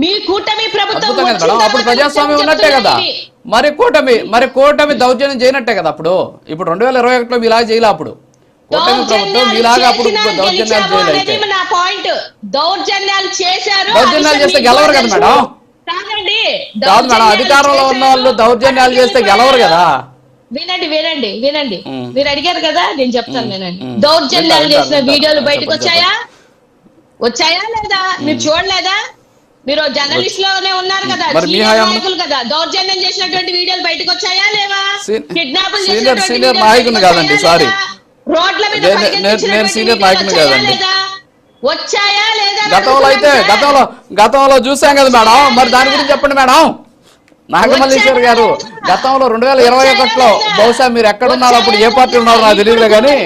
మీ కూటమి ప్రభుత్వం అప్పుడు ప్రజాస్వామ్యం ఉన్నట్టే కదా. మరి కూటమి దౌర్జన్యం చేయనట్టే కదా. ఇప్పుడు 2021లో మీలాగా చేయలే. అప్పుడు కూటమి ప్రభుత్వం మీలాగా అప్పుడు దౌర్జన్యాలు చేయలేదు. నా పాయింట్, దౌర్జన్యాలు చేశారు. దౌర్జన్యాలు చేస్తే గెలవరు కదా మేడం. కాదు మేడం, అధికారంలో ఉన్న వాళ్ళు దౌర్జన్యాలు చేస్తే గెలవరు కదా. వినండి వినండి వినండి, మీరు అడిగారు కదా, నేను చెప్తాను వినండి. దౌర్జన్యాలు చేసిన వీడియోలు బయటకు వచ్చాయా లేదా? మీరు చూడలేదా? మీరు జర్నలిస్ట్ లోనే ఉన్నారు కదా, నాయకులు కదా. దౌర్జన్యం చేసినటువంటి వీడియోలు బయటకు వచ్చాయా లేవా? కిడ్నాపులు సీనియర్ నాయకుని కాదండి, సారీ, రోడ్ల మీద నేను సీనియర్ నాయకుని కాదండి. వచ్చాయా లేదా? గతంలో చూసాం కదా మేడం. మరి దాని గురించి చెప్పండి మేడం. నాగమల్లేశ్వర్ గారు, గతంలో 2021లో బహుశా మీరు ఎక్కడున్నారు, అప్పుడు ఏ పార్టీ ఉన్నారో నాకు తెలియదు కానీ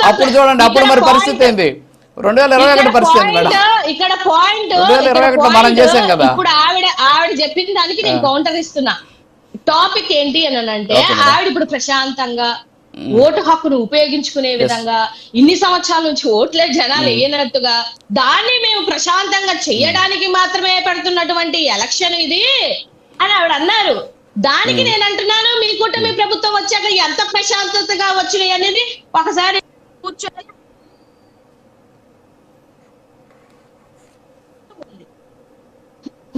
అప్పుడు చూడండి, అప్పుడు మరి పరిస్థితి ఏంది? 2021 పరిస్థితి ఏంది మేడం? ఇక్కడ పాయింట్ 2021లో మనం చేసాం కదా. ఇప్పుడు ఆవిడ చెప్పిన దానికి నేను కౌంటర్ ఇస్తున్నా. టాపిక్ ఏంటి అని అంటే, ఆవిడ ఇప్పుడు ప్రశాంతంగా ఓటు హక్కును ఉపయోగించుకునే విధంగా ఇన్ని సంవత్సరాల నుంచి ఓట్లే జనాలు వేయనట్టుగా, దాన్ని మేము ప్రశాంతంగా చేయడానికి మాత్రమే పెడుతున్నటువంటి ఎలక్షన్ ఇది అని ఆవిడ అన్నారు. దానికి నేను అంటున్నాను, మీ కూటమి ప్రభుత్వం వచ్చాక ఎంత ప్రశాంతతగా వచ్చినాయి అనేది ఒకసారి కూర్చొని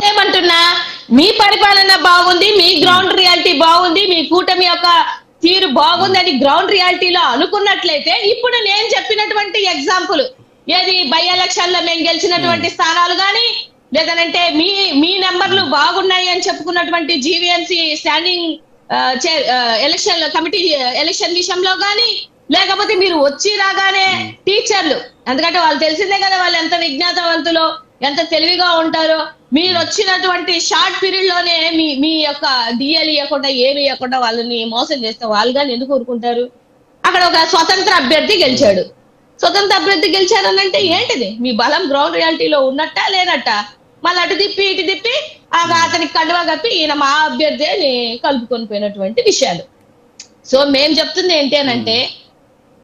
ఏమంటున్నా, మీ పరిపాలన బాగుంది, మీ గ్రౌండ్ రియాలిటీ బాగుంది, మీ కూటమి యొక్క తీరు బాగుంది అని గ్రౌండ్ రియాలిటీలో అనుకున్నట్లయితే, ఇప్పుడు నేను చెప్పినటువంటి ఎగ్జాంపుల్ ఏది, బై ఎలక్షన్ లో మేము గెలిచినటువంటి స్థానాలు కానీ, లేదంటే మీ నెంబర్లు బాగున్నాయి అని చెప్పుకున్నటువంటి GVMC standing election committee election విషయంలో కానీ, లేకపోతే మీరు వచ్చి రాగానే టీచర్లు, ఎందుకంటే వాళ్ళు తెలిసిందే కదా వాళ్ళు ఎంత విజ్ఞాతవంతులో ఎంత తెలివిగా ఉంటారో, మీరు వచ్చినటువంటి షార్ట్ పీరియడ్ లోనే మీ యొక్క డిఎల్ ఇవ్వకుండా ఏమి ఇవ్వకుండా వాళ్ళని మోసం చేస్తే వాళ్ళు కానీ ఎందుకు ఊరుకుంటారు? అక్కడ ఒక స్వతంత్ర అభ్యర్థి గెలిచాడు. స్వతంత్ర అభ్యర్థి గెలిచారనంటే ఏంటిది? మీ బలం గ్రౌండ్ రియాలిటీలో ఉన్నట్టా లేనట్టా? మళ్ళీ అటు తిప్పి ఇటు తిప్పి అతనికి కండువా కప్పి ఈయన మా అభ్యర్థి అని కలుపుకొని పోయినటువంటి విషయాలు. సో మేము చెప్తుంది ఏంటి అనంటే,